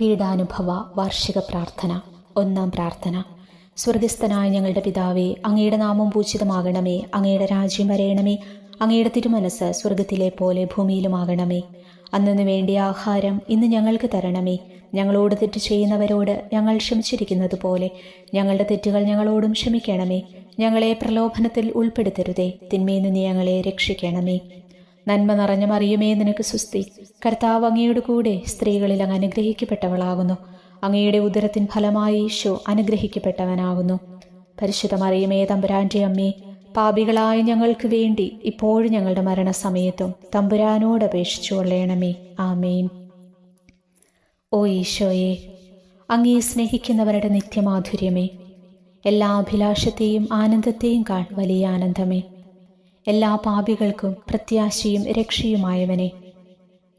പീഡാനുഭവ വാർഷിക പ്രാർത്ഥന. ഒന്നാം പ്രാർത്ഥന. സ്വർഗസ്ഥനായ ഞങ്ങളുടെ പിതാവേ, അങ്ങയുടെ നാമം പൂജിതമാകണമേ. അങ്ങയുടെ രാജ്യം വരയണമേ. അങ്ങയുടെ തിരുമനസ് സ്വർഗത്തിലെ പോലെ ഭൂമിയിലുമാകണമേ. അന്നു വേണ്ടിയ ആഹാരം ഇന്ന് ഞങ്ങൾക്ക് തരണമേ. ഞങ്ങളോട് തെറ്റ് ചെയ്യുന്നവരോട് ഞങ്ങൾ ക്ഷമിച്ചിരിക്കുന്നത് പോലെ ഞങ്ങളുടെ തെറ്റുകൾ ഞങ്ങളോടും ക്ഷമിക്കണമേ. ഞങ്ങളെ പ്രലോഭനത്തിൽ ഉൾപ്പെടുത്തരുതേ, തിന്മയിൽ നിന്ന് ഞങ്ങളെ രക്ഷിക്കണമേ. നന്മ നിറഞ്ഞ മറിയമേ, നിനക്ക് സുസ്തി. കർത്താവ് അങ്ങയുടെ കൂടെ സ്ത്രീകളിൽ അങ്ങ് അനുഗ്രഹിക്കപ്പെട്ടവളാകുന്നു. അങ്ങയുടെ ഉദരത്തിൻ ഫലമായി ഈശോ അനുഗ്രഹിക്കപ്പെട്ടവനാകുന്നു. പരിശുദ്ധ മറിയമേ, തമ്പുരാന്റെ അമ്മേ, പാപികളായ ഞങ്ങൾക്ക് വേണ്ടി ഇപ്പോഴും ഞങ്ങളുടെ മരണസമയത്തും തമ്പുരാനോട് അപേക്ഷിച്ചു കൊള്ളണമേ. ആമേൻ. ഓ ഈശോയെ, അങ്ങേ സ്നേഹിക്കുന്നവരുടെ നിത്യമാധുര്യമേ, എല്ലാ അഭിലാഷത്തെയും ആനന്ദത്തെയും കാൾ വലിയ ആനന്ദമേ, എല്ലാ പാപികൾക്കും പ്രത്യാശയും രക്ഷയുമായവനെ,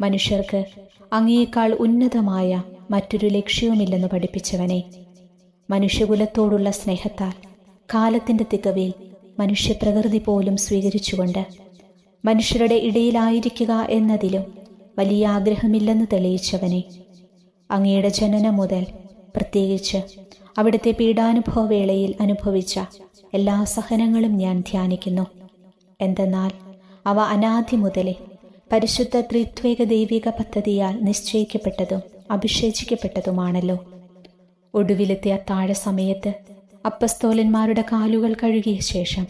മനുഷ്യർക്ക് അങ്ങേക്കാൾ ഉന്നതമായ മറ്റൊരു ലക്ഷ്യവുമില്ലെന്ന് പഠിപ്പിച്ചവനെ, മനുഷ്യകുലത്തോടുള്ള സ്നേഹത്താൽ കാലത്തിൻ്റെ തികവിൽ മനുഷ്യപ്രകൃതി പോലും സ്വീകരിച്ചുകൊണ്ട് മനുഷ്യരുടെ ഇടയിലായിരിക്കുക എന്നതിലും വലിയ ആഗ്രഹമില്ലെന്ന് തെളിയിച്ചവനെ, അങ്ങയുടെ ജനനം മുതൽ പ്രത്യേകിച്ച് അവിടുത്തെ പീഡാനുഭവ വേളയിൽ അനുഭവിച്ച എല്ലാ സഹനങ്ങളും ഞാൻ ധ്യാനിക്കുന്നു. എന്തെന്നാൽ അവ അനാദി മുതലേ പരിശുദ്ധ ത്രിത്വേക ദൈവിക പദ്ധതിയാൽ നിശ്ചയിക്കപ്പെട്ടതും അഭിഷേചിക്കപ്പെട്ടതുമാണല്ലോ. ഒടുവിലത്തെ അത്താഴ സമയത്ത് അപ്പസ്തോലന്മാരുടെ കാലുകൾ കഴുകിയ ശേഷം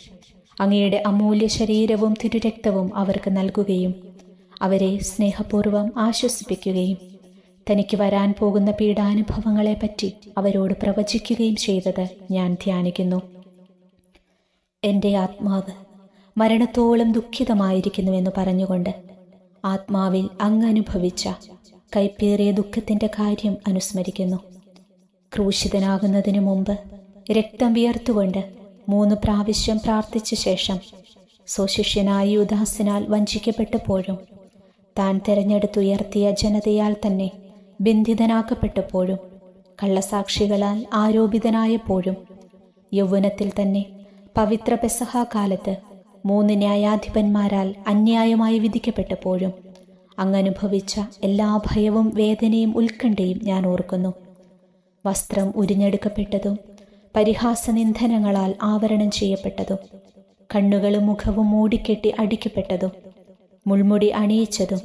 അങ്ങയുടെ അമൂല്യ ശരീരവും തിരുരക്തവും അവർക്ക് നൽകുകയും അവരെ സ്നേഹപൂർവ്വം ആശ്വസിപ്പിക്കുകയും തനിക്ക് വരാൻ പോകുന്ന പീഡാനുഭവങ്ങളെപ്പറ്റി അവരോട് പ്രവചിക്കുകയും ചെയ്തത് ഞാൻ ധ്യാനിക്കുന്നു. എൻ്റെ ആത്മാവ് മരണത്തോളം ദുഃഖിതമായിരിക്കുന്നുവെന്ന് പറഞ്ഞുകൊണ്ട് ആത്മാവിൽ അങ്ങ് അനുഭവിച്ച കൈപ്പേറിയ ദുഃഖത്തിൻ്റെ കാര്യം അനുസ്മരിക്കുന്നു. ക്രൂശിതനാകുന്നതിനു മുമ്പ് രക്തം വിയർത്തുകൊണ്ട് 3 പ്രാവശ്യം പ്രാർത്ഥിച്ച ശേഷം സ്വശിഷ്യനായ യൂദാസിനാൽ വഞ്ചിക്കപ്പെട്ടപ്പോഴും താൻ തെരഞ്ഞെടുത്തുയർത്തിയ ജനതയാൽ തന്നെ ബന്ധിതനാക്കപ്പെട്ടപ്പോഴും കള്ളസാക്ഷികളാൽ ആരോപിതനായപ്പോഴും യൗവനത്തിൽ തന്നെ പവിത്ര പെസഹ കാലത്ത് 3 ന്യായാധിപന്മാരാൽ അന്യായമായി വിധിക്കപ്പെട്ടപ്പോഴും അങ്ങനുഭവിച്ച എല്ലാ ഭയവും വേദനയും ഉത്കണ്ഠയും ഞാൻ ഓർക്കുന്നു. വസ്ത്രം ഉരിഞ്ഞെടുക്കപ്പെട്ടതും പരിഹാസനിന്ദനങ്ങളാൽ ആവരണം ചെയ്യപ്പെട്ടതും കണ്ണുകളും മുഖവും മൂടിക്കെട്ടി അടിക്കപ്പെട്ടതും മുൾമുടി അണിയിച്ചതും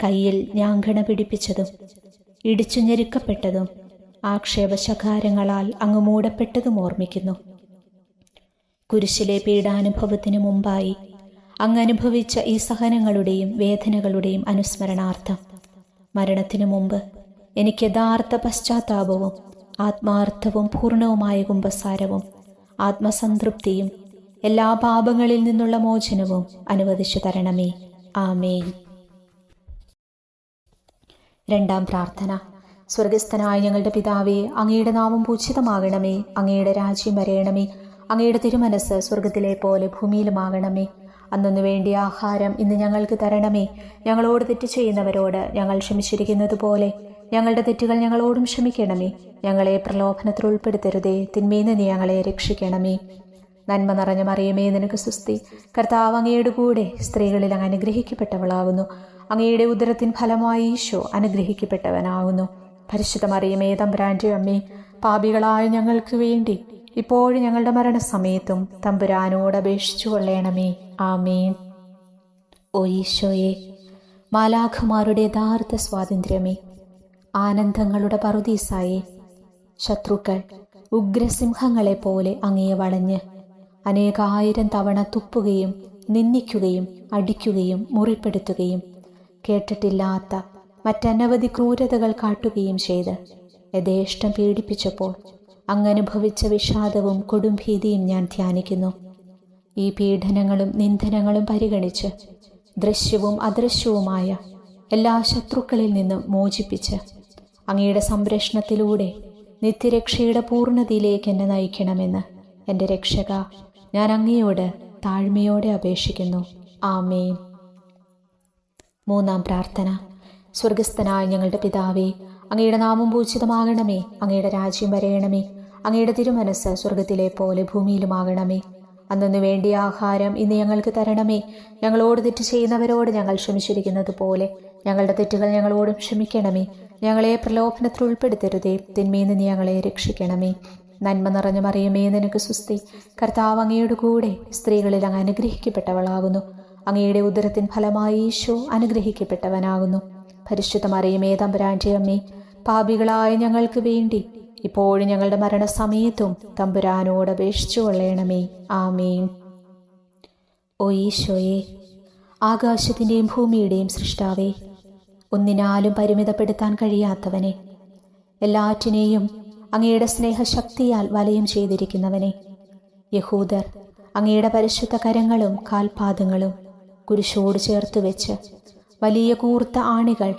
കയ്യിൽ ഞാങ്കണ പിടിപ്പിച്ചതും ഇടിച്ചു ഞെരുക്കപ്പെട്ടതും ആക്ഷേപശകാരങ്ങളാൽ അങ്ങ് മൂടപ്പെട്ടതും ഓർമ്മിക്കുന്നു. കുരിശിലെ പീഡാനുഭവത്തിനു മുമ്പായി അങ്ങ് അനുഭവിച്ച ഈ സഹനങ്ങളുടെയും വേദനകളുടെയും അനുസ്മരണാർത്ഥം മരണത്തിനു മുമ്പ് എനിക്ക് യഥാർത്ഥ പശ്ചാത്താപവും ആത്മാർത്ഥവും പൂർണ്ണവുമായ കുമ്പസാരവും ആത്മസംതൃപ്തിയും എല്ലാ പാപങ്ങളിൽ നിന്നുള്ള മോചനവും അനുവദിച്ചു തരണമേ. ആമേൻ. രണ്ടാം പ്രാർത്ഥന. സ്വർഗസ്ഥനായ ഞങ്ങളുടെ പിതാവേ, അങ്ങയുടെ നാമം പൂജിതമാകണമേ. അങ്ങയുടെ രാജ്യം വരയണമേ. അങ്ങയുടെ തിരുമനസ് സ്വർഗത്തിലെ പോലെ ഭൂമിയിലുമാകണമേ. അന്നു വേണ്ടിയ ആഹാരം ഇന്ന് ഞങ്ങൾക്ക് തരണമേ. ഞങ്ങളോട് തെറ്റ് ചെയ്യുന്നവരോട് ഞങ്ങൾ ക്ഷമിച്ചിരിക്കുന്നത് പോലെ ഞങ്ങളുടെ തെറ്റുകൾ ഞങ്ങളോടും ക്ഷമിക്കണമേ. ഞങ്ങളെ പ്രലോഭനത്തിൽ ഉൾപ്പെടുത്തരുതേ, തിന്മയിൽ നിന്ന് ഞങ്ങളെ രക്ഷിക്കണമേ. നന്മ നിറഞ്ഞ മറിയമേ, നിനക്ക് സുസ്തി. കർത്താവ് അങ്ങയുടെ കൂടെ സ്ത്രീകളിൽ അങ്ങ് അനുഗ്രഹിക്കപ്പെട്ടവളാകുന്നു. അങ്ങയുടെ ഉദരത്തിൻ ഫലമായി ഈശോ അനുഗ്രഹിക്കപ്പെട്ടവനാകുന്നു. പരിശുദ്ധ മറിയമേ, തമ്പുരാന്റെ അമ്മേ, പാപികളായ ഞങ്ങൾക്ക് വേണ്ടി ഇപ്പോഴും ഞങ്ങളുടെ മരണസമയത്തും തമ്പുരാനോട് അപേക്ഷിച്ചു കൊള്ളണമേ. ആമേൻ. ഓ ഈശോയെ, മാലാഖമാരുടെ യഥാർത്ഥ സ്വാതന്ത്ര്യമേ, ആനന്ദങ്ങളുടെ പറുദീസായേ, ശത്രുക്കൾ ഉഗ്രസിംഹങ്ങളെപ്പോലെ അങ്ങയെ വളഞ്ഞ് അനേകായിരം തവണ തുപ്പുകയും നിന്ദിക്കുകയും അടിക്കുകയും മുറിപ്പെടുത്തുകയും കേട്ടിട്ടില്ലാത്ത മറ്റനവധി ക്രൂരതകൾ കാട്ടുകയും ചെയ്ത് യഥേഷ്ടം പീഡിപ്പിച്ചപ്പോൾ അങ്ങനുഭവിച്ച വിഷാദവും കൊടുംഭീതിയും ഞാൻ ധ്യാനിക്കുന്നു. ഈ പീഡനങ്ങളും നിന്ദനങ്ങളും പരിഗണിച്ച് ദൃശ്യവും അദൃശ്യവുമായ എല്ലാ ശത്രുക്കളിൽ നിന്നും മോചിപ്പിച്ച് അങ്ങയുടെ സംരക്ഷണത്തിലൂടെ നിത്യരക്ഷയുടെ പൂർണ്ണതയിലേക്ക് എന്നെ നയിക്കണമെന്ന് എൻ്റെ രക്ഷക, ഞാൻ അങ്ങയോട് താഴ്മയോടെ അപേക്ഷിക്കുന്നു. ആമേൻ. മൂന്നാം പ്രാർത്ഥന. സ്വർഗസ്ഥനായ ഞങ്ങളുടെ പിതാവേ, അങ്ങയുടെ നാമം പൂജിതമാകണമേ. അങ്ങയുടെ രാജ്യം വരയണമേ. അങ്ങയുടെ തിരുമനസ് സ്വർഗത്തിലെ പോലെ ഭൂമിയിലുമാകണമേ. അന്നു വേണ്ടിയ ആഹാരം ഇന്ന് ഞങ്ങൾക്ക് തരണമേ. ഞങ്ങളോട് തെറ്റ് ചെയ്യുന്നവരോട് ഞങ്ങൾ ക്ഷമിച്ചിരിക്കുന്നത് പോലെ ഞങ്ങളുടെ തെറ്റുകൾ ഞങ്ങളോടും ക്ഷമിക്കണമേ. ഞങ്ങളെ പ്രലോഭനത്തിൽ ഉൾപ്പെടുത്തരുതേ. തിന്മയിൽ നിന്ന് ഞങ്ങളെ രക്ഷിക്കണമേ. നന്മ നിറഞ്ഞ മറിയമേ, നിനക്ക് സുസ്തി. കർത്താവ് അങ്ങയുടെ കൂടെ സ്ത്രീകളിൽ അങ്ങ് അനുഗ്രഹിക്കപ്പെട്ടവളാകുന്നു. അങ്ങയുടെ ഉദരത്തിൻ ഫലമായി ഈശോ അനുഗ്രഹിക്കപ്പെട്ടവനാകുന്നു. പരിശുദ്ധ മറിയമേ, തമ്പുരാന്റെ അമ്മേ, പാപികളായ ഞങ്ങൾക്ക് വേണ്ടി ഇപ്പോഴും ഞങ്ങളുടെ മരണസമയത്തും തമ്പുരാനോട് അപേക്ഷിച്ചു കൊള്ളണമേ. ആമേൻ. ഓ ഈശോയെ, ആകാശത്തിൻ്റെയും ഭൂമിയുടെയും സൃഷ്ടാവേ, ഒന്നിനാലും പരിമിതപ്പെടുത്താൻ കഴിയാത്തവനെ, എല്ലാറ്റിനെയും അങ്ങയുടെ സ്നേഹശക്തിയാൽ വലയം ചെയ്തിരിക്കുന്നവനെ, യഹൂദർ അങ്ങയുടെ പരിശുദ്ധ കരങ്ങളും കാൽപാദങ്ങളും കുരിശോട് ചേർത്ത് വെച്ച് വലിയ കൂർത്ത ആണികൾ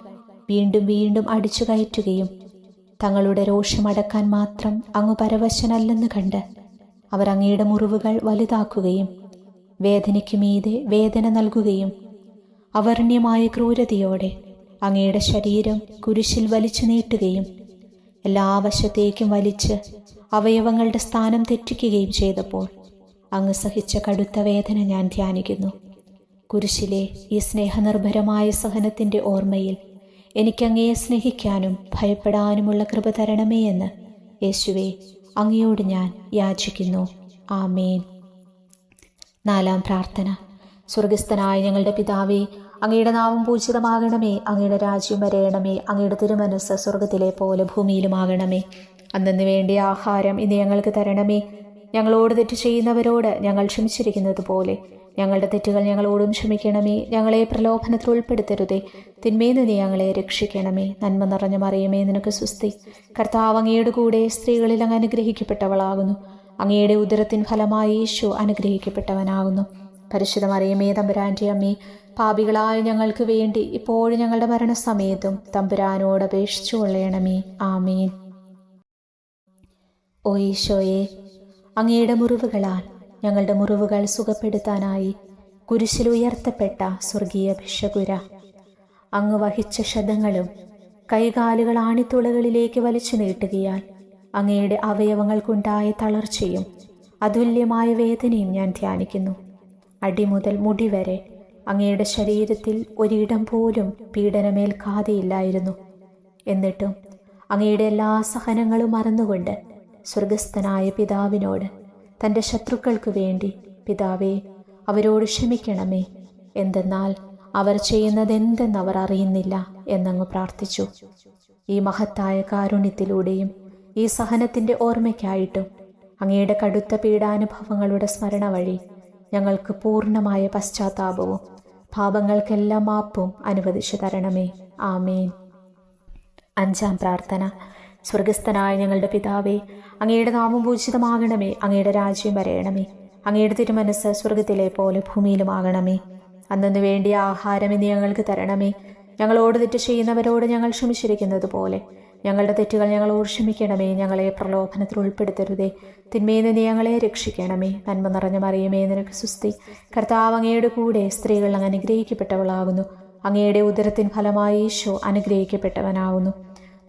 വീണ്ടും വീണ്ടും അടിച്ചു കയറ്റുകയും തങ്ങളുടെ രോഷമടക്കാൻ മാത്രം അങ്ങ് പരവശനല്ലെന്ന് കണ്ട് അവർ അങ്ങയുടെ മുറിവുകൾ വലുതാക്കുകയും വേദനയ്ക്ക് മീതെ വേദന നൽകുകയും അവർണ്യമായ ക്രൂരതയോടെ അങ്ങയുടെ ശരീരം കുരിശിൽ വലിച്ചു നീട്ടുകയും എല്ലാ വശത്തേക്കും വലിച്ച് അവയവങ്ങളുടെ സ്ഥാനം തെറ്റിക്കുകയും ചെയ്തപ്പോൾ അങ്ങ് സഹിച്ച കടുത്ത വേദന ഞാൻ ധ്യാനിക്കുന്നു. കുരിശിലെ ഈ സ്നേഹനിർഭരമായ സഹനത്തിൻ്റെ ഓർമ്മയിൽ എനിക്കങ്ങയെ സ്നേഹിക്കാനും ഭയപ്പെടാനുമുള്ള കൃപ തരണമേ എന്ന് യേശുവേ അങ്ങയോട് ഞാൻ യാചിക്കുന്നു. ആമേൻ. 4-ാം പ്രാർത്ഥന. സ്വർഗസ്ഥനായ ഞങ്ങളുടെ പിതാവേ, അങ്ങയുടെ നാമം പൂജിതമാകണമേ. അങ്ങയുടെ രാജ്യം വരയണമേ. അങ്ങയുടെ തിരുമനസ്സ് സ്വർഗത്തിലെ പോലെ ഭൂമിയിലുമാകണമേ. അന്നന്ന് വേണ്ടിയ ആഹാരം ഇന്ന് ഞങ്ങൾക്ക് തരണമേ. ഞങ്ങളോട് തെറ്റ് ചെയ്യുന്നവരോട് ഞങ്ങൾ ക്ഷമിച്ചിരിക്കുന്നത് പോലെ ഞങ്ങളുടെ തെറ്റുകൾ ഞങ്ങളോടും ക്ഷമിക്കണമേ. ഞങ്ങളെ പ്രലോഭനത്തിൽ ഉൾപ്പെടുത്തരുതേ. തിന്മയിൽ നിന്ന് ഞങ്ങളെ രക്ഷിക്കണമേ. നന്മ നിറഞ്ഞ മറിയമേ, നിനക്ക് സുസ്തി. കർത്താവ് അങ്ങയുടെ കൂടെ സ്ത്രീകളിൽ അങ്ങ് അനുഗ്രഹിക്കപ്പെട്ടവളാകുന്നു. അങ്ങയുടെ ഉദരത്തിൻ ഫലമായി ഈശോ അനുഗ്രഹിക്കപ്പെട്ടവനാകുന്നു. പരിശുദ്ധ മറിയമേ, തമ്പുരാന്റെ അമ്മേ, പാപികളായ ഞങ്ങൾക്ക് വേണ്ടി ഇപ്പോഴും ഞങ്ങളുടെ മരണസമയത്തും തമ്പുരാനോട് അപേക്ഷിച്ചു കൊള്ളണമേ. ആമേൻ. ഓ ഈശോയെ, അങ്ങയുടെ മുറിവുകളാൽ ഞങ്ങളുടെ മുറിവുകൾ സുഖപ്പെടുത്താനായി കുരിശിൽ ഉയർത്തപ്പെട്ട സ്വർഗീയ ഭിഷകുര അങ്ങ് വഹിച്ച ശതങ്ങളും കൈകാലുകൾ ആണിത്തുളകളിലേക്ക് വലിച്ചു നീട്ടുകയാൽ അങ്ങയുടെ അവയവങ്ങൾക്കുണ്ടായ തളർച്ചയും അതുല്യമായ വേദനയും ഞാൻ ധ്യാനിക്കുന്നു. അടിമുതൽ മുടി വരെ അങ്ങയുടെ ശരീരത്തിൽ ഒരിടം പോലും പീഡനമേൽക്കാതെയില്ലായിരുന്നു. എന്നിട്ടും അങ്ങയുടെ എല്ലാ സഹനങ്ങളും മറന്നുകൊണ്ട് സ്വർഗസ്ഥനായ പിതാവിനോട് തൻ്റെ ശത്രുക്കൾക്ക് വേണ്ടി, പിതാവേ അവരോട് ക്ഷമിക്കണമേ, എന്തെന്നാൽ അവർ ചെയ്യുന്നതെന്തെന്നവർ അറിയുന്നില്ല എന്നങ്ങ് പ്രാർത്ഥിച്ചു. ഈ മഹത്തായ കാരുണ്യത്തിലൂടെയും ഈ സഹനത്തിൻ്റെ ഓർമ്മയ്ക്കായിട്ടും അങ്ങയുടെ കടുത്ത പീഡാനുഭവങ്ങളുടെ സ്മരണ വഴി ഞങ്ങൾക്ക് പൂർണ്ണമായ പശ്ചാത്താപവും പാപങ്ങൾക്കെല്ലാം മാപ്പും അനുവദിച്ചു തരണമേ. ആമേൻ. 5-ാം പ്രാർത്ഥന. സ്വർഗസ്ഥനായ ഞങ്ങളുടെ പിതാവേ, അങ്ങയുടെ നാമം പൂജിതമാകണമേ. അങ്ങയുടെ രാജ്യം വരയണമേ. അങ്ങയുടെ തിരുമനസ്സ് സ്വർഗത്തിലെ പോലെ ഭൂമിയിലുമാകണമേ. അന്നന്ന് വേണ്ടിയ ആഹാരം ഇന്ന് ഞങ്ങൾക്ക് തരണമേ. ഞങ്ങളോട് തെറ്റ് ചെയ്യുന്നവരോട് ഞങ്ങൾ ക്ഷമിച്ചിരിക്കുന്നത് പോലെ ഞങ്ങളുടെ തെറ്റുകൾ ഞങ്ങളോട് ക്ഷമിക്കണമേ. ഞങ്ങളെ പ്രലോഭനത്തിൽ ഉൾപ്പെടുത്തരുതേ. തിന്മയിൽ നിന്ന് ഞങ്ങളെ രക്ഷിക്കണമേ. നന്മ നിറഞ്ഞ മറിയമേ, നിനക്ക് സുസ്തി. കർത്താവ് അങ്ങയുടെ കൂടെ സ്ത്രീകൾ അങ്ങ് അനുഗ്രഹിക്കപ്പെട്ടവളാകുന്നു. അങ്ങയുടെ ഉദരത്തിൻ ഫലമായി ഈശോ അനുഗ്രഹിക്കപ്പെട്ടവനാകുന്നു.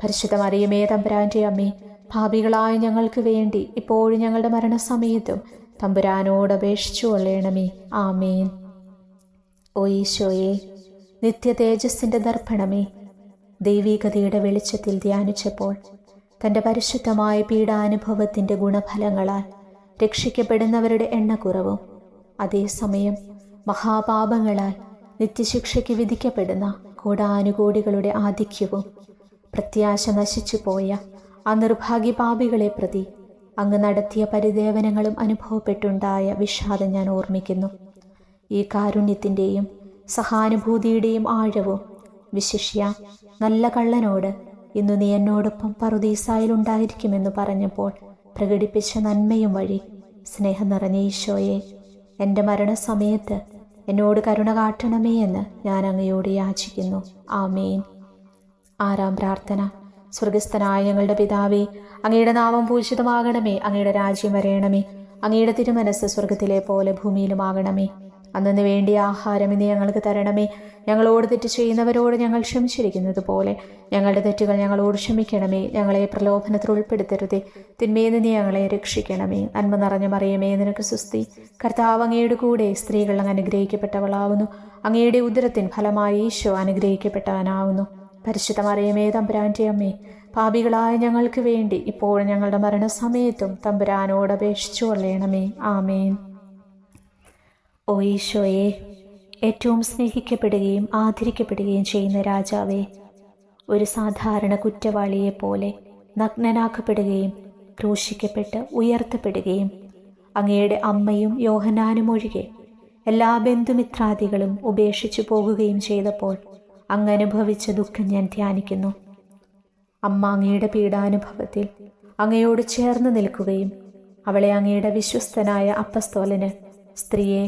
പരിശുദ്ധ മറിയമേ, തമ്പുരാന്റെ അമ്മേ, പാപികളായ ഞങ്ങൾക്ക് വേണ്ടി ഇപ്പോഴും ഞങ്ങളുടെ മരണസമയത്തും തമ്പുരാനോട് അപേക്ഷിച്ചു കൊള്ളണമേ. ആമേൻ. ഓ ഈശോയെ, നിത്യ തേജസ്സിൻ്റെ ദർപ്പണമേ, ദൈവികതയുടെ വെളിച്ചത്തിൽ ധ്യാനിച്ചപ്പോൾ തൻ്റെ പരിശുദ്ധമായ പീഡാനുഭവത്തിൻ്റെ ഗുണഫലങ്ങളാൽ രക്ഷിക്കപ്പെടുന്നവരുടെ എണ്ണക്കുറവും അതേസമയം മഹാപാപങ്ങളാൽ നിത്യശിക്ഷയ്ക്ക് വിധിക്കപ്പെടുന്ന കോടാനുകോടികളുടെ ആധിക്യവും പ്രത്യാശ നശിച്ചു പോയ ആ നിർഭാഗ്യ പാപികളെ പ്രതി അങ്ങ് നടത്തിയ പരിദേവനങ്ങളും അനുഭവപ്പെട്ടുണ്ടായ വിഷാദം ഞാൻ ഓർമ്മിക്കുന്നു. ഈ കാരുണ്യത്തിൻ്റെയും സഹാനുഭൂതിയുടെയും ആഴവും വിശിഷ്യ നല്ല കള്ളനോട് ഇന്നു നീ എന്നോടൊപ്പം പറുദീസായിലുണ്ടായിരിക്കുമെന്ന് പറഞ്ഞപ്പോൾ പ്രകടിപ്പിച്ച നന്മയും വഴി സ്നേഹം നിറഞ്ഞ ഈശോയെ, എൻ്റെ മരണസമയത്ത് എന്നോട് കരുണ കാട്ടണമേ എന്ന് ഞാൻ അങ്ങയോട് യാചിക്കുന്നു. ആമേൻ. 6-ാം പ്രാർത്ഥന. സ്വർഗസ്ഥനായ ഞങ്ങളുടെ പിതാവേ, അങ്ങയുടെ നാമം പൂജിതമാകണമേ. അങ്ങയുടെ രാജ്യം വരയണമേ. അങ്ങയുടെ തിരുമനസ്സ് സ്വർഗത്തിലെ പോലെ ഭൂമിയിലുമാകണമേ. അന്നന്ന് വേണ്ടിയ ആഹാരം ഇന്ന് ഞങ്ങൾക്ക് തരണമേ. ഞങ്ങളോട് തെറ്റ് ചെയ്യുന്നവരോട് ഞങ്ങൾ ക്ഷമിച്ചിരിക്കുന്നത് പോലെ ഞങ്ങളുടെ തെറ്റുകൾ ഞങ്ങളോട് ക്ഷമിക്കണമേ. ഞങ്ങളെ പ്രലോഭനത്തിൽ ഉൾപ്പെടുത്തരുതേ. തിന്മയിൽ നിന്ന് ഞങ്ങളെ രക്ഷിക്കണമേ. നന്മ നിറഞ്ഞ മറിയമേ, നിനക്ക് സുസ്തി. കർത്താവ് അങ്ങയുടെ കൂടെ സ്ത്രീകൾ അങ്ങ് അനുഗ്രഹിക്കപ്പെട്ടവളാകുന്നു. അങ്ങയുടെ ഉദരത്തിൻ ഫലമായി ഈശോ അനുഗ്രഹിക്കപ്പെട്ടവനാകുന്നു. പരിശുദ്ധ മറിയമേ തമ്പുരാൻ്റെ അമ്മേ, പാപികളായ ഞങ്ങൾക്ക് വേണ്ടി ഇപ്പോൾ ഞങ്ങളുടെ മരണസമയത്തും തമ്പുരാനോട് അപേക്ഷിച്ചു കൊള്ളണമേ. ആമേൻ. ഓ ഈശോയെ, ഏറ്റവും സ്നേഹിക്കപ്പെടുകയും ആദരിക്കപ്പെടുകയും ചെയ്യുന്ന രാജാവേ, ഒരു സാധാരണ കുറ്റവാളിയെപ്പോലെ നഗ്നനാക്കപ്പെടുകയും ക്രൂശിക്കപ്പെട്ട് ഉയർത്തപ്പെടുകയും അങ്ങയുടെ അമ്മയും യോഹന്നാനും ഒഴികെ എല്ലാ ബന്ധുമിത്രാദികളും ഉപേക്ഷിച്ചു പോകുകയും ചെയ്തപ്പോൾ അങ്ങ് അനുഭവിച്ച ദുഃഖം ഞാൻ ധ്യാനിക്കുന്നു. അമ്മ അങ്ങയുടെ പീഡാനുഭവത്തിൽ അങ്ങയോട് ചേർന്ന് നിൽക്കുകയും അവളെ അങ്ങയുടെ വിശ്വസ്തനായ അപ്പസ്തോലന്, സ്ത്രീയെ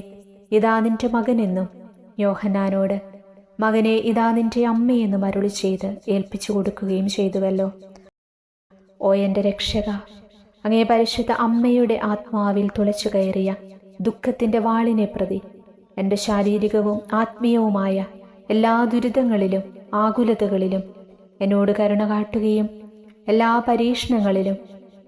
ഇതാ നിന്റെ മകനെന്നും യോഹന്നാനോട് മകനെ ഇതാ നിന്റെ അമ്മയെന്നും അരുളി ചെയ്ത് ഏൽപ്പിച്ചു കൊടുക്കുകയും ചെയ്തുവല്ലോ. ഓ എൻ്റെ രക്ഷക, അങ്ങേ പരിശുദ്ധ അമ്മയുടെ ആത്മാവിൽ തുളച്ചു കയറിയ ദുഃഖത്തിൻ്റെ വാളിനെ പ്രതി എൻ്റെ ശാരീരികവും ആത്മീയവുമായ എല്ലാ ദുരിതങ്ങളിലും ആകുലതകളിലും എന്നോട് കരുണ കാട്ടുകയും എല്ലാ പരീക്ഷണങ്ങളിലും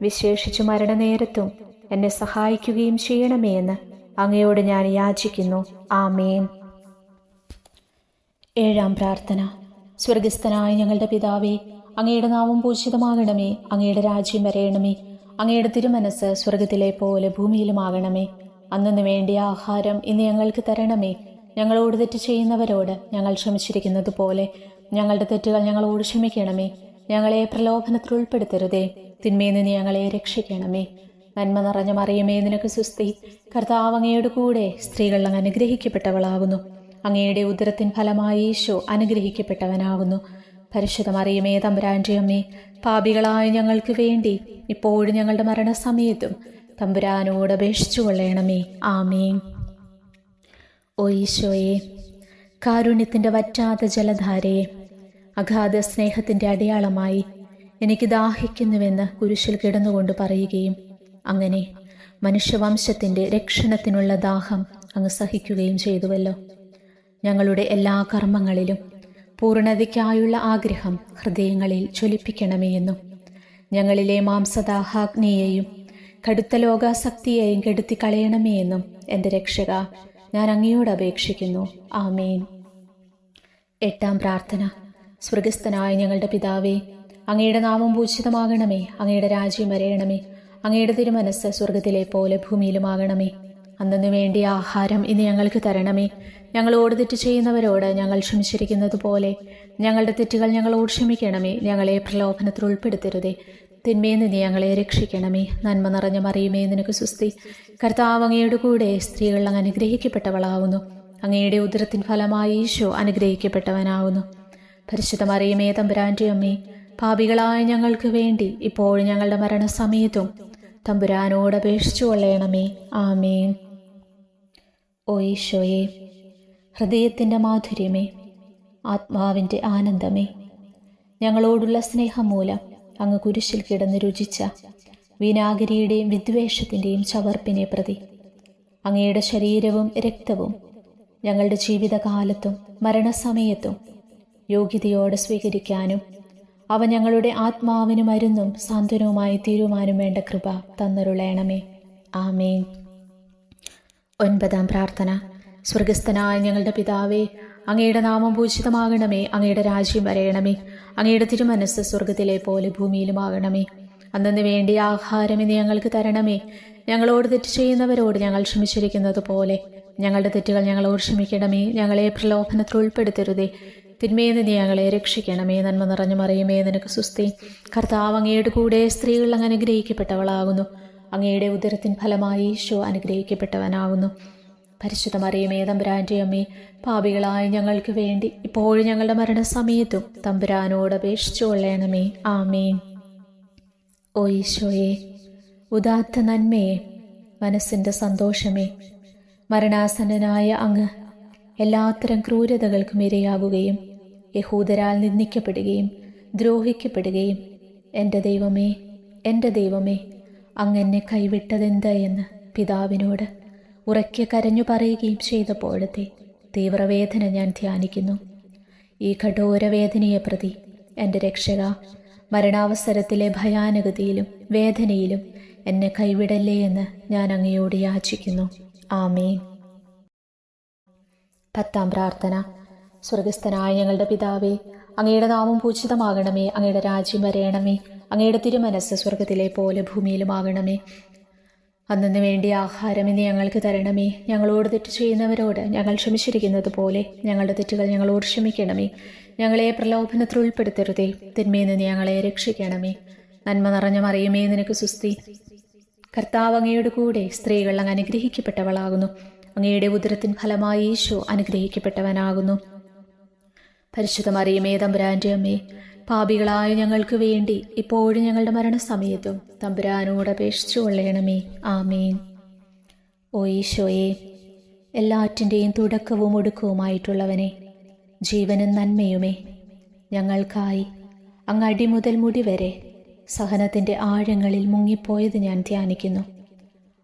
വിശേഷിച്ചു മരണനേരത്തും എന്നെ സഹായിക്കുകയും ചെയ്യണമേ എന്ന് അങ്ങയോട് ഞാൻ യാചിക്കുന്നു. ആമേൻ. 7-ാം പ്രാർത്ഥന. സ്വർഗസ്ഥനായ ഞങ്ങളുടെ പിതാവേ, അങ്ങയുടെ നാമം പൂജിതമാകണമേ. അങ്ങയുടെ രാജ്യം വരയണമേ. അങ്ങയുടെ തിരുമനസ് സ്വർഗത്തിലെ പോലെ ഭൂമിയിലുമാകണമേ. അന്നു വേണ്ടിയ ആഹാരം ഇന്ന് ഞങ്ങൾക്ക് തരണമേ. ഞങ്ങളോട് തെറ്റ് ചെയ്യുന്നവരോട് ഞങ്ങൾ ക്ഷമിച്ചിരിക്കുന്നത് പോലെ ഞങ്ങളുടെ തെറ്റുകൾ ഞങ്ങളോട് ക്ഷമിക്കണമേ. ഞങ്ങളെ പ്രലോഭനത്തിൽ ഉൾപ്പെടുത്തരുതേ, തിന്മയിൽ നിന്ന് ഞങ്ങളെ രക്ഷിക്കണമേ. നന്മ നിറഞ്ഞ മറിയമേ, നിനക്ക് സുസ്തി. കർത്താവ് അങ്ങയുടെ കൂടെ സ്ത്രീകൾ അങ്ങ് അനുഗ്രഹിക്കപ്പെട്ടവളാകുന്നു. അങ്ങയുടെ ഉദരത്തിൻ ഫലമായി ഈശോ അനുഗ്രഹിക്കപ്പെട്ടവനാകുന്നു. പരിശുദ്ധ മറിയമേ തമ്പുരാൻ്റെ അമ്മേ, പാപികളായ ഞങ്ങൾക്ക് വേണ്ടി ഇപ്പോഴും ഞങ്ങളുടെ മരണസമയത്തും തമ്പുരാനോട് അപേക്ഷിച്ചു കൊള്ളണമേ. ആമേൻ. ഓ ഈശോയെ, കാരുണ്യത്തിൻ്റെ വറ്റാത്ത ജലധാരയെ, അഗാധ സ്നേഹത്തിൻ്റെ അടയാളമായി എനിക്ക് ദാഹിക്കുന്നുവെന്ന് കുരിശിൽ കിടന്നുകൊണ്ട് പറയുകയും അങ്ങനെ മനുഷ്യവംശത്തിൻ്റെ രക്ഷണത്തിനുള്ള ദാഹം അങ്ങ് സഹിക്കുകയും ചെയ്തുവല്ലോ. ഞങ്ങളുടെ എല്ലാ കർമ്മങ്ങളിലും പൂർണ്ണതയ്ക്കായുള്ള ആഗ്രഹം ഹൃദയങ്ങളിൽ ജ്വലിപ്പിക്കണമേ എന്നും ഞങ്ങളിലെ മാംസദാഹാഗ്നിയെയും കടുത്ത ലോകാസക്തിയെയും കെടുത്തി കളയണമേ എന്നും എൻ്റെ രക്ഷക ഞാൻ അങ്ങയോട് അപേക്ഷിക്കുന്നു. ആമേൻ. 8-ാം പ്രാർത്ഥന. സ്വർഗസ്ഥനായ ഞങ്ങളുടെ പിതാവേ, അങ്ങയുടെ നാമം പൂജിതമാകണമേ. അങ്ങയുടെ രാജ്യം വരയണമേ. അങ്ങയുടെ തിരുമനസ് സ്വർഗത്തിലെ പോലെ ഭൂമിയിലുമാകണമേ. അന്നു വേണ്ടിയ ആഹാരം ഇന്ന് ഞങ്ങൾക്ക് തരണമേ. ഞങ്ങളോട് തെറ്റ് ചെയ്യുന്നവരോട് ഞങ്ങൾ ക്ഷമിച്ചിരിക്കുന്നത് പോലെ ഞങ്ങളുടെ തെറ്റുകൾ ഞങ്ങളോട് ക്ഷമിക്കണമേ. ഞങ്ങളെ പ്രലോഭനത്തിൽ ഉൾപ്പെടുത്തരുതേ, തിന്മയിൽ നിന്ന് ഞങ്ങളെ രക്ഷിക്കണമേ. നന്മ നിറഞ്ഞ മറിയമേ, നിനക്ക് സുസ്തി. കർത്താവ് അങ്ങയുടെ കൂടെ സ്ത്രീകൾ അങ്ങ് അനുഗ്രഹിക്കപ്പെട്ടവളാവുന്നു. അങ്ങയുടെ ഉദരത്തിൻ ഫലമായി ഈശോ അനുഗ്രഹിക്കപ്പെട്ടവനാവുന്നു. പരിശുദ്ധ മറിയമേ തമ്പുരാൻ്റെ അമ്മേ, പാപികളായ ഞങ്ങൾക്ക് വേണ്ടി ഇപ്പോഴും ഞങ്ങളുടെ മരണസമയത്തും തമ്പുരാനോട് അപേക്ഷിച്ചു കൊള്ളണമേ. ആമേൻ. ഓ ഈശോയെ, ഹൃദയത്തിൻ്റെ മാധുര്യമേ, ആത്മാവിൻ്റെ ആനന്ദമേ, ഞങ്ങളോടുള്ള സ്നേഹം മൂലം അങ്ങ് കുരിശിൽ കിടന്ന് രുചിച്ച വിനാഗിരിയുടെയും വിദ്വേഷത്തിൻ്റെയും ചവർപ്പിനെ പ്രതി അങ്ങയുടെ ശരീരവും രക്തവും ഞങ്ങളുടെ ജീവിതകാലത്തും മരണസമയത്തും യോഗ്യതയോടെ സ്വീകരിക്കാനും അവ ഞങ്ങളുടെ ആത്മാവിന് മരുന്നും സാന്ത്വനവുമായി തീരുമാനം വേണ്ട കൃപ തന്നരുളേണമേ. ആമേൻ. 9-ാം പ്രാർത്ഥന. സ്വർഗസ്ഥനായ ഞങ്ങളുടെ പിതാവേ, അങ്ങയുടെ നാമം പൂജിതമാകണമേ. അങ്ങയുടെ രാജ്യം വരയണമേ. അങ്ങയുടെ തിരുമനസ് സ്വർഗത്തിലെ പോലെ ഭൂമിയിലുമാകണമേ. അന്നു വേണ്ടിയ ആഹാരം ഇന്ന് ഞങ്ങൾക്ക് തരണമേ. ഞങ്ങളോട് തെറ്റ് ചെയ്യുന്നവരോട് ഞങ്ങൾ ക്ഷമിച്ചിരിക്കുന്നത് പോലെ ഞങ്ങളുടെ തെറ്റുകൾ ഞങ്ങളോട് ക്ഷമിക്കണമേ. ഞങ്ങളെ പ്രലോഭനത്തിൽ ഉൾപ്പെടുത്തരുതേ, തിന്മയിൽ നിന്ന് ഞങ്ങളെ രക്ഷിക്കണമേ. നന്മ നിറഞ്ഞ മറിയമേ, നിനക്ക് സുസ്തി. കർത്താവ് അങ്ങയുടെ കൂടെ സ്ത്രീകൾ അങ്ങ് അനുഗ്രഹിക്കപ്പെട്ടവളാകുന്നു. അങ്ങയുടെ ഉദരത്തിൻ ഫലമായി ഈശോ അനുഗ്രഹിക്കപ്പെട്ടവനാകുന്നു. പരിശുദ്ധ മറിയമേ തമ്പുരാൻ്റെ അമ്മേ, പാപികളായ ഞങ്ങൾക്ക് വേണ്ടി ഇപ്പോഴും ഞങ്ങളുടെ മരണസമയത്തും തമ്പുരാനോട് അപേക്ഷിച്ചു കൊള്ളണമേ. ആമേൻ. ഓ ഈശോയെ, ഉദാത്ത നന്മയെ, മനസ്സിൻ്റെ സന്തോഷമേ, മരണാസന്നനായ അങ്ങ് എല്ലാത്തരം ക്രൂരതകൾക്കും ഇരയാകുകയും യഹൂദരാൽ നിന്ദിക്കപ്പെടുകയും ദ്രോഹിക്കപ്പെടുകയും എൻ്റെ ദൈവമേ, എൻ്റെ ദൈവമേ, അങ്ങെന്നെ കൈവിട്ടതെന്ത് എന്ന് പിതാവിനോട് ഉറക്കെ കരഞ്ഞു പറയുകയും ചെയ്തപ്പോഴത്തെ തീവ്രവേദന ഞാൻ ധ്യാനിക്കുന്നു. ഈ കഠോരവേദനയെ പ്രതി എൻ്റെ രക്ഷക, മരണാവസരത്തിലെ ഭയാനകതയിലും വേദനയിലും എന്നെ കൈവിടല്ലേ എന്ന് ഞാൻ അങ്ങയോട് യാചിക്കുന്നു. ആമേൻ. 10-ാം പ്രാർത്ഥന. സ്വർഗസ്ഥനായ ഞങ്ങളുടെ പിതാവേ, അങ്ങയുടെ നാമം പൂജിതമാകണമേ. അങ്ങയുടെ രാജ്യം വരയണമേ. അങ്ങയുടെ തിരുമനസ്സ് സ്വർഗത്തിലെ പോലെ ഭൂമിയിലുമാകണമേ. അന്നു വേണ്ടിയ ആഹാരം ഇനി ഞങ്ങൾക്ക് തരണമേ. ഞങ്ങളോട് തെറ്റ് ചെയ്യുന്നവരോട് ഞങ്ങൾ ക്ഷമിച്ചിരിക്കുന്നത് പോലെ ഞങ്ങളുടെ തെറ്റുകൾ ഞങ്ങളോട് ക്ഷമിക്കണമേ. ഞങ്ങളെ പ്രലോഭനത്തിൽ ഉൾപ്പെടുത്തരുതേ. തിന്മയിൽ നിന്ന് ഞങ്ങളെ രക്ഷിക്കണമേ. നന്മ നിറഞ്ഞ മറിയമേ, നിനക്ക് സുസ്തി. കർത്താവ് അങ്ങയുടെ കൂടെ സ്ത്രീകൾ അങ്ങ് അനുഗ്രഹിക്കപ്പെട്ടവളാകുന്നു. അങ്ങയുടെ ഉദരത്തിൻ ഫലമായി ഈശോ അനുഗ്രഹിക്കപ്പെട്ടവനാകുന്നു. പരിശുദ്ധ മറിയമേ, തമ്പുരാന്റെ അമ്മേ, പാപികളായ ഞങ്ങൾക്ക് വേണ്ടി ഇപ്പോഴും ഞങ്ങളുടെ മരണസമയത്തും തമ്പുരാനോട് അപേക്ഷിച്ചു കൊള്ളണമേ. ആമേൻ. ഓ ഈശോയെ, എല്ലാറ്റിൻ്റെയും തുടക്കവും ഒടുക്കവുമായിട്ടുള്ളവനെ, ജീവനും നന്മയുമേ, ഞങ്ങൾക്കായി അങ്ങ് അടി മുതൽ മുടി വരെ സഹനത്തിൻ്റെ ആഴങ്ങളിൽ മുങ്ങിപ്പോയത് ഞാൻ ധ്യാനിക്കുന്നു.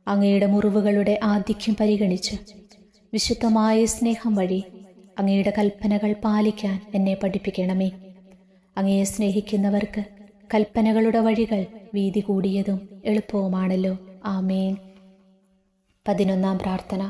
അങ്ങയുടെ മുറിവുകളുടെ ആധിക്യം പരിഗണിച്ച് വിശുദ്ധമായ സ്നേഹം വഴി അങ്ങയുടെ കൽപ്പനകൾ പാലിക്കാൻ എന്നെ പഠിപ്പിക്കണമേ. അങ്ങയെ സ്നേഹിക്കുന്നവർക്ക് കൽപ്പനകളുടെ വഴികൾ വീതി കൂടിയതും എളുപ്പവുമാണല്ലോ. ആമേൻ. 11-ാം പ്രാർത്ഥന.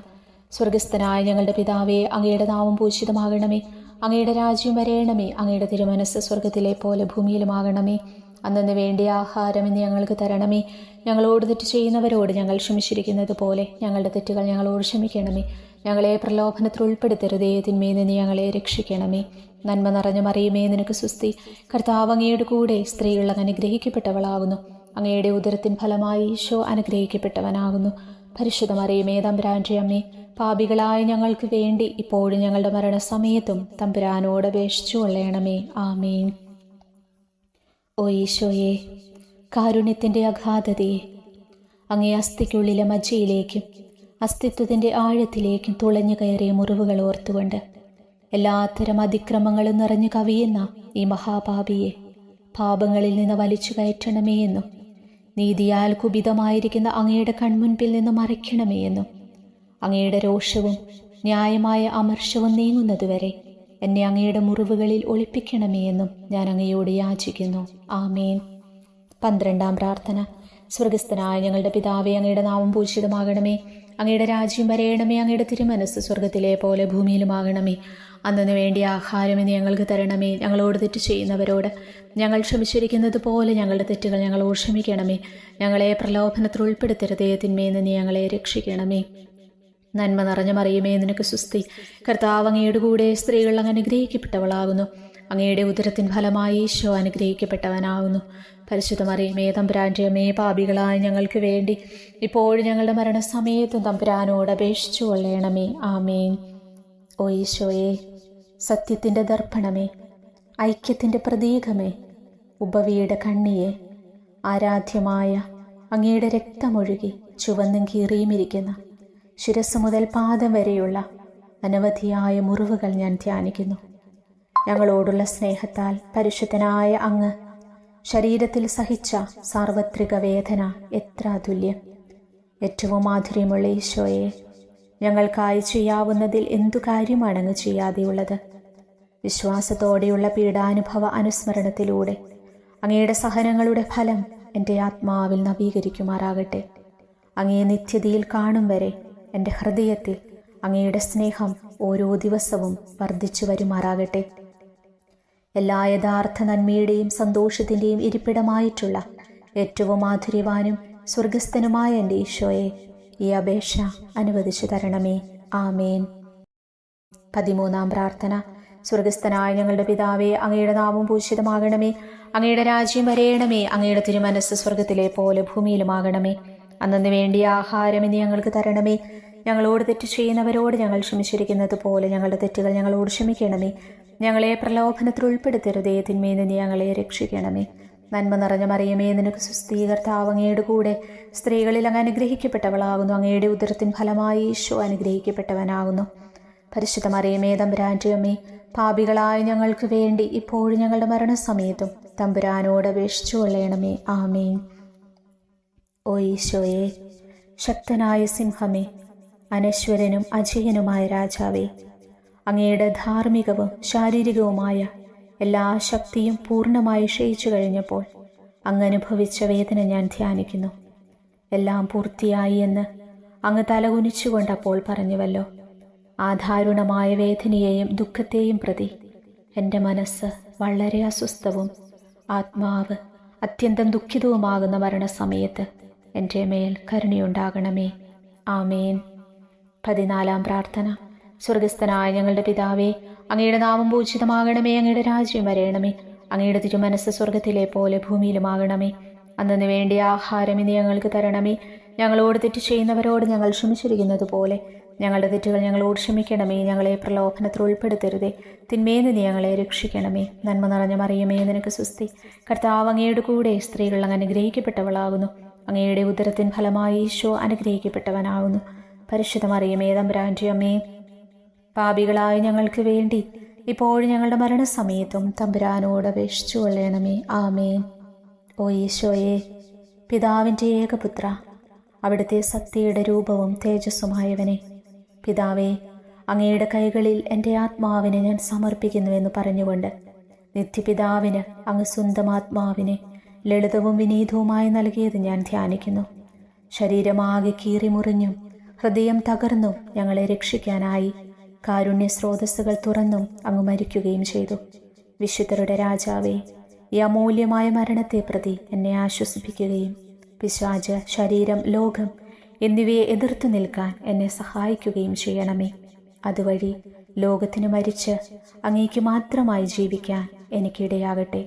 സ്വർഗസ്ഥനായ ഞങ്ങളുടെ പിതാവേ, അങ്ങയുടെ നാമം പൂജിതമാകണമേ. അങ്ങയുടെ രാജ്യം വരയണമേ. അങ്ങയുടെ തിരുമനസ്സ് സ്വർഗത്തിലെ പോലെ ഭൂമിയിലുമാകണമേ. അന്നു വേണ്ടിയ ആഹാരം ഇന്ന് ഞങ്ങൾക്ക് തരണമേ. ഞങ്ങളോട് തെറ്റ് ചെയ്യുന്നവരോട് ഞങ്ങൾ ക്ഷമിച്ചിരിക്കുന്നത് പോലെ ഞങ്ങളുടെ തെറ്റുകൾ ഞങ്ങളോട് ക്ഷമിക്കണമേ. ഞങ്ങളെ പ്രലോഭനത്തിൽ ഉൾപ്പെടുത്തരുതേ. തിന്മയിൽ നിന്ന് ഞങ്ങളെ രക്ഷിക്കണമേ. നന്മ നിറഞ്ഞ മറിയമേ, നിനക്ക് സുസ്തി. കർത്താവ് അങ്ങയുടെ കൂടെ സ്ത്രീകൾ അനുഗ്രഹിക്കപ്പെട്ടവളാകുന്നു. അങ്ങയുടെ ഉദരത്തിൻ ഫലമായി ഈശോ അനുഗ്രഹിക്കപ്പെട്ടവനാകുന്നു. പരിശുദ്ധ മറിയമേ, തമ്പുരാന്റെ അമ്മേ, പാപികളായ ഞങ്ങൾക്ക് വേണ്ടി ഇപ്പോഴും ഞങ്ങളുടെ മരണസമയത്തും തമ്പുരാനോട് അപേക്ഷിച്ചു കൊള്ളണമേ. ആമേൻ. ഓ ഈശോയെ, കാരുണ്യത്തിൻ്റെ അഗാധതയെ, അങ്ങേ അസ്ഥിക്കുള്ളിലെ മജ്ജയിലേക്കും അസ്തിത്വത്തിൻ്റെ ആഴത്തിലേക്കും തുളഞ്ഞു കയറിയ മുറിവുകൾ ഓർത്തുകൊണ്ട് എല്ലാത്തരം അതിക്രമങ്ങളും നിറഞ്ഞു കവിയുന്ന ഈ മഹാപാപിയെ പാപങ്ങളിൽ നിന്ന് വലിച്ചു കയറ്റണമേ എന്നും നീതിയാൽ കുപിതമായിരിക്കുന്ന അങ്ങയുടെ കൺമുൻപിൽ നിന്ന് മറയ്ക്കണമേ എന്നും അങ്ങയുടെ രോഷവും ന്യായമായ അമർഷവും നീങ്ങുന്നതുവരെ എന്നെ അങ്ങയുടെ മുറിവുകളിൽ ഒളിപ്പിക്കണമേ എന്നും ഞാൻ അങ്ങയോട് യാചിക്കുന്നു. ആമേൻ. 12-ാം പ്രാർത്ഥന. സ്വർഗസ്ഥനായ ഞങ്ങളുടെ പിതാവേ, അങ്ങയുടെ നാമം പൂജിതമാകണമേ. അങ്ങയുടെ രാജ്യം വരയണമേ. അങ്ങയുടെ തിരുമനസ്സ് സ്വർഗത്തിലെ പോലെ ഭൂമിയിലുമാകണമേ. അന്നു വേണ്ടിയ ആഹാരം ഇന്ന് ഞങ്ങൾക്ക് തരണമേ. ഞങ്ങളോട് തെറ്റ് ചെയ്യുന്നവരോട് ഞങ്ങൾ ക്ഷമിച്ചിരിക്കുന്നത് പോലെ ഞങ്ങളുടെ തെറ്റുകൾ ഞങ്ങളോട് ക്ഷമിക്കണമേ. ഞങ്ങളെ പ്രലോഭനത്തിൽ ഉൾപ്പെടുത്തരുതേ. തിന്മയിൽ നിന്ന് ഞങ്ങളെ രക്ഷിക്കണമേ. നന്മ നിറഞ്ഞ മറിയമേ, നിനക്ക് സുസ്തി. കർത്താവ് അങ്ങയുടെ കൂടെ സ്ത്രീകൾ അങ്ങ് അനുഗ്രഹിക്കപ്പെട്ടവളാകുന്നു. അങ്ങയുടെ ഉദരത്തിൻ ഫലമായി ഈശോ അനുഗ്രഹിക്കപ്പെട്ടവനാകുന്നു. പരിശുദ്ധ മറിയമേ, തമ്പുരാന്റെ അമ്മേ, പാപികളായ ഞങ്ങൾക്ക് വേണ്ടി ഇപ്പോഴും ഞങ്ങളുടെ മരണസമയത്തും തമ്പുരാനോട് അപേക്ഷിച്ചു കൊള്ളണമേ. ആമേൻ. ഓ ഈശോയെ, സത്യത്തിൻ്റെ ദർപ്പണമേ, ഐക്യത്തിൻ്റെ പ്രതീകമേ, ഉപവിയുടെ കണ്ണിയെ, ആരാധ്യമായ അങ്ങയുടെ രക്തമൊഴുകി ചുവന്നും കീറിയുമിരിക്കുന്ന ശിരസ് മുതൽ പാദം വരെയുള്ള അനവധിയായ മുറിവുകൾ ഞാൻ ധ്യാനിക്കുന്നു. ഞങ്ങളോടുള്ള സ്നേഹത്താൽ പരിശുദ്ധനായ അങ്ങ് ശരീരത്തിൽ സഹിച്ച സാർവത്രിക വേദന എത്ര അതുല്യം. ഏറ്റവും മാധുര്യമുള്ള ഈശോയെ, ഞങ്ങൾക്കായി ചെയ്യാവുന്നതിൽ എന്തു കാര്യമാണ് അങ്ങ് ചെയ്യാതെയുള്ളത്? വിശ്വാസത്തോടെയുള്ള പീഡാനുഭവ അനുസ്മരണത്തിലൂടെ അങ്ങയുടെ സഹനങ്ങളുടെ ഫലം എൻ്റെ ആത്മാവിൽ നവീകരിക്കുമാറാകട്ടെ. അങ്ങയെ നിത്യതയിൽ കാണും വരെ എൻ്റെ ഹൃദയത്തിൽ അങ്ങയുടെ സ്നേഹം ഓരോ ദിവസവും വർദ്ധിച്ചു വരുമാറാകട്ടെ. എല്ലാ യഥാർത്ഥ നന്മയുടെയും സന്തോഷത്തിൻ്റെയും ഇരിപ്പിടമായിട്ടുള്ള ഏറ്റവും മാധുര്യവാനും സ്വർഗസ്ഥനുമായ എൻ്റെ ഈശോയെ, ഈ അപേക്ഷ അനുവദിച്ചു തരണമേ. ആമേൻ. 13-ാം പ്രാർത്ഥന. സ്വർഗസ്ഥനായ ഞങ്ങളുടെ പിതാവേ, അങ്ങയുടെ നാമം പൂജിതമാകണമേ. അങ്ങയുടെ രാജ്യം വരയണമേ. അങ്ങയുടെ തിരുമനസ്സ് സ്വർഗത്തിലെ പോലെ ഭൂമിയിലുമാകണമേ. അന്നു വേണ്ടിയ ആഹാരം ഇനി ഞങ്ങൾക്ക് തരണമേ. ഞങ്ങളോട് തെറ്റ് ചെയ്യുന്നവരോട് ഞങ്ങൾ ക്ഷമിച്ചിരിക്കുന്നത് പോലെ ഞങ്ങളുടെ തെറ്റുകൾ ഞങ്ങളോട് ക്ഷമിക്കണമേ. ഞങ്ങളെ പ്രലോഭനത്തിൽ ഉൾപ്പെടുത്തരുതേ. തിന്മയിൽ നിന്ന് ഞങ്ങളെ രക്ഷിക്കണമേ. നന്മ നിറഞ്ഞ മറിയമേ, നിനക്ക് സുസ്തി. കർത്താവ് അങ്ങയുടെ കൂടെ സ്ത്രീകളിൽ അങ്ങ് അനുഗ്രഹിക്കപ്പെട്ടവളാകുന്നു. അങ്ങയുടെ ഉദരത്തിൻ ഫലമായി ഈശോ അനുഗ്രഹിക്കപ്പെട്ടവനാകുന്നു. പരിശുദ്ധ മറിയമേ, തമ്പുരാന്റെ അമ്മേ, പാപികളായ ഞങ്ങൾക്ക് വേണ്ടി ഇപ്പോഴും ഞങ്ങളുടെ മരണസമയത്തും തമ്പുരാനോട് അപേക്ഷിച്ചു കൊള്ളണമേ. ആമേൻ. ഓ ഈശോയെ, ശക്തനായ സിംഹമേ, അനശ്വരനും അജയനുമായ രാജാവേ, അങ്ങയുടെ ധാർമ്മികവും ശാരീരികവുമായ എല്ലാ ശക്തിയും പൂർണ്ണമായി ക്ഷയിച്ചു കഴിഞ്ഞപ്പോൾ അങ്ങ് അനുഭവിച്ച വേദന ഞാൻ ധ്യാനിക്കുന്നു. എല്ലാം പൂർത്തിയായി എന്ന് അങ്ങ് തലകുനിച്ചുകൊണ്ടപ്പോൾ പറഞ്ഞുവല്ലോ. ആ ദാരുണമായ വേദനയെയും ദുഃഖത്തെയും പ്രതി എൻ്റെ മനസ്സ് വളരെ അസ്വസ്ഥവും ആത്മാവ് അത്യന്തം ദുഃഖിതവുമാകുന്ന മരണസമയത്ത് എൻ്റെ മേൽ കരുണയുണ്ടാകണമേ. ആമേൻ. 14 പ്രാർത്ഥന. സ്വർഗസ്ഥനായ ഞങ്ങളുടെ പിതാവേ, അങ്ങയുടെ നാമം പൂജിതമാകണമേ. അങ്ങയുടെ രാജ്യം വരയണമേ. അങ്ങയുടെ തിരുമനസ്സ് സ്വർഗത്തിലെ പോലെ ഭൂമിയിലുമാകണമേ. അന്നു വേണ്ടിയ ആഹാരം ഇനി ഞങ്ങൾക്ക് തരണമേ. ഞങ്ങളോട് തെറ്റ് ചെയ്യുന്നവരോട് ഞങ്ങൾ ക്ഷമിച്ചിരിക്കുന്നത് പോലെ ഞങ്ങളുടെ തെറ്റുകൾ ഞങ്ങളോട് ക്ഷമിക്കണമേ. ഞങ്ങളെ പ്രലോഭനത്തിൽ ഉൾപ്പെടുത്തരുതേ, തിന്മേന്ന് നീ ഞങ്ങളെ രക്ഷിക്കണമേ. നന്മ നിറഞ്ഞ മറിയമേ, നിനക്ക് സ്വസ്തി. കർത്താവ് അങ്ങയുടെ കൂടെ സ്ത്രീകൾ അങ്ങ് അനുഗ്രഹിക്കപ്പെട്ടവളാകുന്നു. അങ്ങയുടെ ഉദരത്തിൻ ഫലമായി ഈശോ അനുഗ്രഹിക്കപ്പെട്ടവനാകുന്നു. പരിശുദ്ധ മറിയമേ, തമ്പുരാന്റെ അമ്മേ, പാപികളായ ഞങ്ങൾക്ക് വേണ്ടി ഇപ്പോഴും ഞങ്ങളുടെ മരണസമയത്തും തമ്പുരാനോട് അപേക്ഷിച്ചു കൊള്ളണമേ. ആമേൻ. ഓ ഈശോയെ, പിതാവിൻ്റെ ഏകപുത്ര, അവിടുത്തെ സത്യയുടെ രൂപവും തേജസ്സുമായവനെ, പിതാവേ, അങ്ങയുടെ കൈകളിൽ എൻ്റെ ആത്മാവിനെ ഞാൻ സമർപ്പിക്കുന്നുവെന്ന് പറഞ്ഞുകൊണ്ട് നിത്യപിതാവിന് അങ്ങ് സ്വന്തം ആത്മാവിനെ ലളിതവും വിനീതവുമായി നൽകിയത് ഞാൻ ധ്യാനിക്കുന്നു. ശരീരമാകെ കീറിമുറിഞ്ഞും ഹൃദയം തകർന്നും ഞങ്ങളെ രക്ഷിക്കാനായി കാരുണ്യ സ്രോതസ്സുകൾ തുറന്നും അങ്ങ് മരിക്കുകയും ചെയ്തു. വിശുദ്ധരുടെ രാജാവേ, ഈ അമൂല്യമായ മരണത്തെ പ്രതി എന്നെ ആശ്വസിപ്പിക്കുകയും പിശാച്, ശരീരം, ലോകം എന്നിവയെ എതിർത്തു നിൽക്കാൻ എന്നെ സഹായിക്കുകയും ചെയ്യണമേ. അതുവഴി ലോകത്തിന് മരിച്ച് അങ്ങേക്ക് മാത്രമായി ജീവിക്കാൻ എനിക്കിടയാകട്ടെ.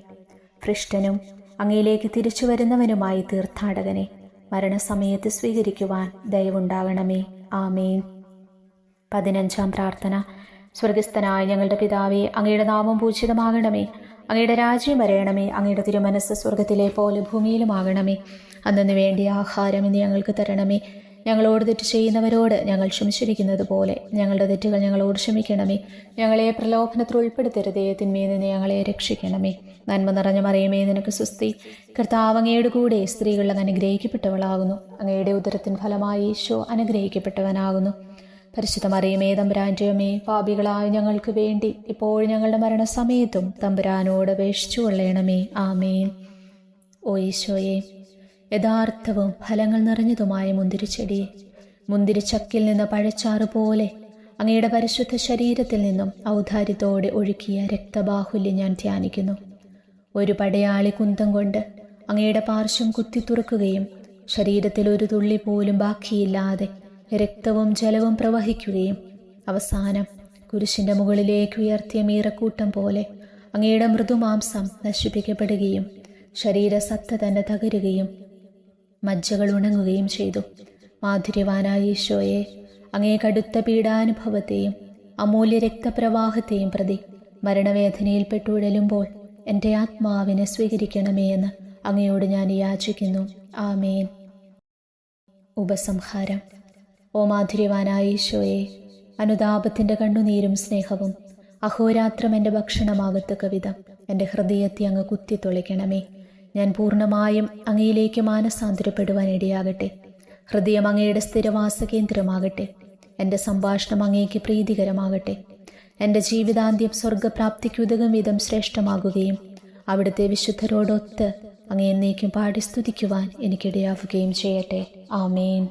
ഭ്രഷ്ടനും അങ്ങയിലേക്ക് തിരിച്ചു വരുന്നവനുമായി തീർത്ഥാടകനെ മരണസമയത്ത് സ്വീകരിക്കുവാൻ ദയവുണ്ടാകണമേ. ആമേൻ. 15 പ്രാർത്ഥന. സ്വർഗസ്ഥനായ ഞങ്ങളുടെ പിതാവേ, അങ്ങയുടെ നാമം പൂജിതമാകണമേ. അങ്ങയുടെ രാജ്യം വരയണമേ. അങ്ങയുടെ തിരുമനസ്സ് സ്വർഗത്തിലെ പോലെ ഭൂമിയിലുമാകണമേ. അന്നു വേണ്ടിയ ആഹാരം ഇനി ഞങ്ങൾക്ക് തരണമേ. ഞങ്ങളോട് തെറ്റ് ചെയ്യുന്നവരോട് ഞങ്ങൾ ക്ഷമിച്ചിരിക്കുന്നത് പോലെ ഞങ്ങളുടെ തെറ്റുകൾ ഞങ്ങളോട് ക്ഷമിക്കണമേ. ഞങ്ങളെ പ്രലോഭനത്തിൽ ഉൾപ്പെടുത്തരുതേ, തിന്മയിൽ നിന്ന് ഞങ്ങളെ രക്ഷിക്കണമേ. നന്മ നിറഞ്ഞ മറിയമേ, നിനക്ക് സ്വസ്തി. കർത്താവ് അങ്ങയുടെ കൂടെ സ്ത്രീകൾ അങ്ങ് അനുഗ്രഹിക്കപ്പെട്ടവളാകുന്നു. അങ്ങയുടെ ഉദരത്തിൻ ഫലമായി ഈശോ അനുഗ്രഹിക്കപ്പെട്ടവനാകുന്നു. പരിശുദ്ധ മറിയമേ, തമ്പുരാന്റെ അമ്മേ, പാപികളായ ഞങ്ങൾക്ക് വേണ്ടി ഇപ്പോഴും ഞങ്ങളുടെ മരണസമയത്തും തമ്പുരാനോട് അപേക്ഷിച്ചു കൊള്ളണമേ. ആമേൻ. ഓ ഈശോയെ, യഥാർത്ഥവും ഫലങ്ങൾ നിറഞ്ഞതുമായ മുന്തിരിച്ചെടിയെ, മുന്തിരിച്ചക്കിൽ നിന്ന് പഴച്ചാറ് പോലെ അങ്ങയുടെ പരിശുദ്ധ ശരീരത്തിൽ നിന്നും ഔദാര്യത്തോടെ ഒഴുക്കിയ രക്തബാഹുല്യം ഞാൻ ധ്യാനിക്കുന്നു. ഒരു പടയാളി കുന്തം കൊണ്ട് അങ്ങയുടെ പാർശ്വം കുത്തിത്തുറക്കുകയും ശരീരത്തിൽ ഒരു തുള്ളി പോലും ബാക്കിയില്ലാതെ രക്തവും ജലവും പ്രവഹിക്കുകയും അവസാനം കുരിശിൻ്റെ മുകളിലേക്ക് ഉയർത്തിയ മീറക്കൂട്ടം പോലെ അങ്ങയുടെ മൃദുമാംസം നശിപ്പിക്കപ്പെടുകയും ശരീരസത്ത തന്നെ തകരുകയും മജ്ജകൾ ഉണങ്ങുകയും ചെയ്തു. മാധുര്യവാനായ ഈശോയെ, അങ്ങേ കടുത്ത പീഡാനുഭവത്തെയും അമൂല്യ രക്തപ്രവാഹത്തെയും പ്രതി മരണവേദനയിൽപ്പെട്ടുഴലുമ്പോൾ എൻ്റെ ആത്മാവിനെ സ്വീകരിക്കണമേ എന്ന് അങ്ങയോട് ഞാൻ യാചിക്കുന്നു. ആമേൻ. ഉപസംഹാരം. ഓ മാധുര്യവാനായ ഈശോയെ, അനുതാപത്തിൻ്റെ കണ്ണുനീരും സ്നേഹവും അഹോരാത്രം എൻ്റെ ഭക്ഷണമാകത്തക്ക വിധം എൻ്റെ ഹൃദയത്തെ അങ്ങ് കുത്തിത്തൊളിക്കണമേ. ഞാൻ പൂർണ്ണമായും അങ്ങയിലേക്ക് മാനസാന്തരപ്പെടുവാൻ ഇടയാകട്ടെ. ഹൃദയം അങ്ങയുടെ സ്ഥിരവാസ കേന്ദ്രമാകട്ടെ. എൻ്റെ സംഭാഷണം അങ്ങേക്ക് പ്രീതികരമാകട്ടെ. എൻ്റെ ജീവിതാന്ത്യം സ്വർഗപ്രാപ്തിക്ക് ഉതകും വിധം ശ്രേഷ്ഠമാകുകയും അവിടുത്തെ വിശുദ്ധരോടൊത്ത് അങ്ങേ എന്നേക്കും പാടി സ്തുതിക്കുവാൻ എനിക്കിടയാവുകയും ചെയ്യട്ടെ. ആമേൻ.